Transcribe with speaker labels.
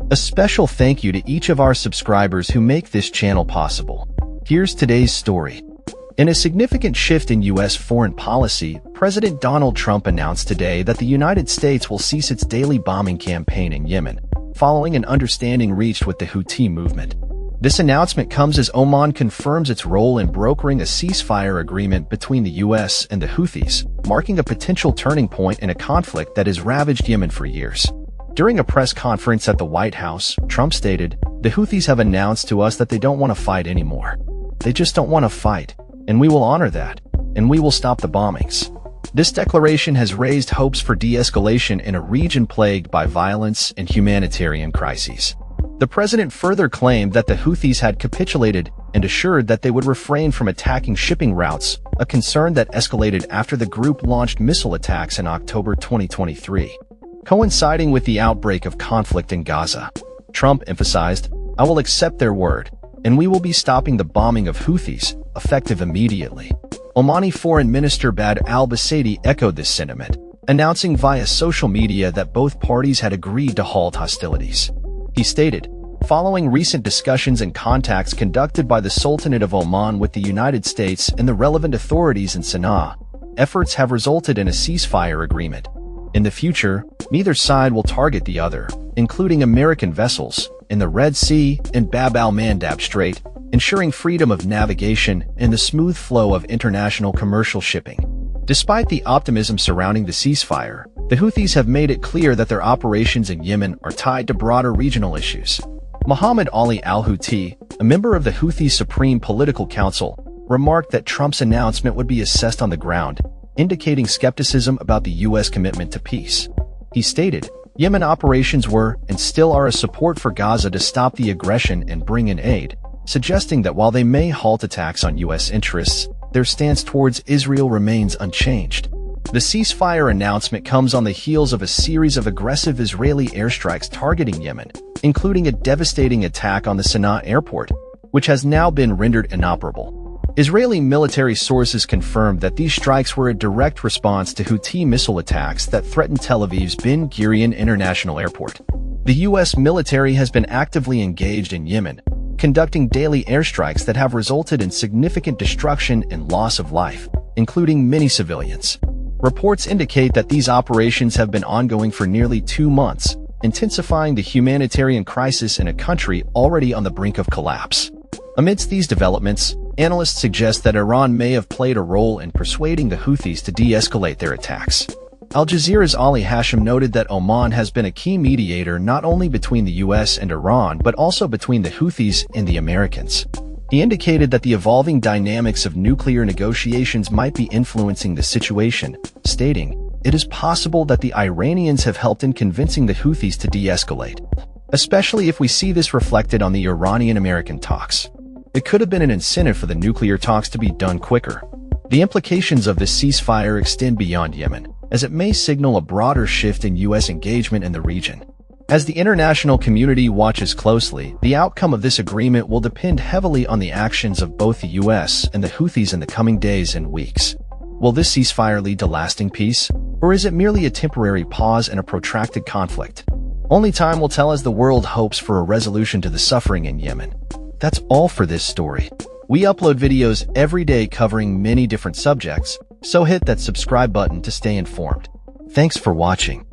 Speaker 1: A special thank you to each of our subscribers who make this channel possible. Here's today's story. In a significant shift in U.S. foreign policy, President Donald Trump announced today that the United States will cease its daily bombing campaign in Yemen, following an understanding reached with the Houthi movement. This announcement comes as Oman confirms its role in brokering a ceasefire agreement between the U.S. and the Houthis, marking a potential turning point in a conflict that has ravaged Yemen for years. During a press conference at the White House, Trump stated, "The Houthis have announced to us that they don't want to fight anymore. They just don't want to fight, and we will honor that, and we will stop the bombings." This declaration has raised hopes for de-escalation in a region plagued by violence and humanitarian crises. The president further claimed that the Houthis had capitulated and assured that they would refrain from attacking shipping routes, a concern that escalated after the group launched missile attacks in October 2023. Coinciding with the outbreak of conflict in Gaza, Trump emphasized, "I will accept their word, and we will be stopping the bombing of Houthis, effective immediately." Omani Foreign Minister Bad al-Basaidi echoed this sentiment, announcing via social media that both parties had agreed to halt hostilities. He stated, "Following recent discussions and contacts conducted by the Sultanate of Oman with the United States and the relevant authorities in Sana'a, efforts have resulted in a ceasefire agreement. In the future, neither side will target the other, including American vessels, in the Red Sea and Bab al-Mandab Strait, ensuring freedom of navigation and the smooth flow of international commercial shipping." Despite the optimism surrounding the ceasefire, the Houthis have made it clear that their operations in Yemen are tied to broader regional issues. Mohammed Ali al-Houthi, a member of the Houthi Supreme Political Council, remarked that Trump's announcement would be assessed on the ground, indicating skepticism about the U.S. commitment to peace. He stated, "Yemen operations were and still are a support for Gaza to stop the aggression and bring in aid," suggesting that while they may halt attacks on U.S. interests, their stance towards Israel remains unchanged. The ceasefire announcement comes on the heels of a series of aggressive Israeli airstrikes targeting Yemen, including a devastating attack on the Sana'a airport, which has now been rendered inoperable. Israeli military sources confirmed that these strikes were a direct response to Houthi missile attacks that threatened Tel Aviv's Ben Gurion International Airport. The U.S. military has been actively engaged in Yemen, conducting daily airstrikes that have resulted in significant destruction and loss of life, including many civilians. Reports indicate that these operations have been ongoing for nearly 2 months, intensifying the humanitarian crisis in a country already on the brink of collapse. Amidst these developments, analysts suggest that Iran may have played a role in persuading the Houthis to de-escalate their attacks. Al Jazeera's Ali Hashim noted that Oman has been a key mediator not only between the U.S. and Iran but also between the Houthis and the Americans. He indicated that the evolving dynamics of nuclear negotiations might be influencing the situation, stating, "It is possible that the Iranians have helped in convincing the Houthis to de-escalate, especially if we see this reflected on the Iranian-American talks. It could have been an incentive for the nuclear talks to be done quicker." The implications of this ceasefire extend beyond Yemen, as it may signal a broader shift in U.S. engagement in the region. As the international community watches closely, the outcome of this agreement will depend heavily on the actions of both the U.S. and the Houthis in the coming days and weeks. Will this ceasefire lead to lasting peace, or is it merely a temporary pause in a protracted conflict? Only time will tell as the world hopes for a resolution to the suffering in Yemen. That's all for this story. We upload videos every day covering many different subjects, so hit that subscribe button to stay informed. Thanks for watching.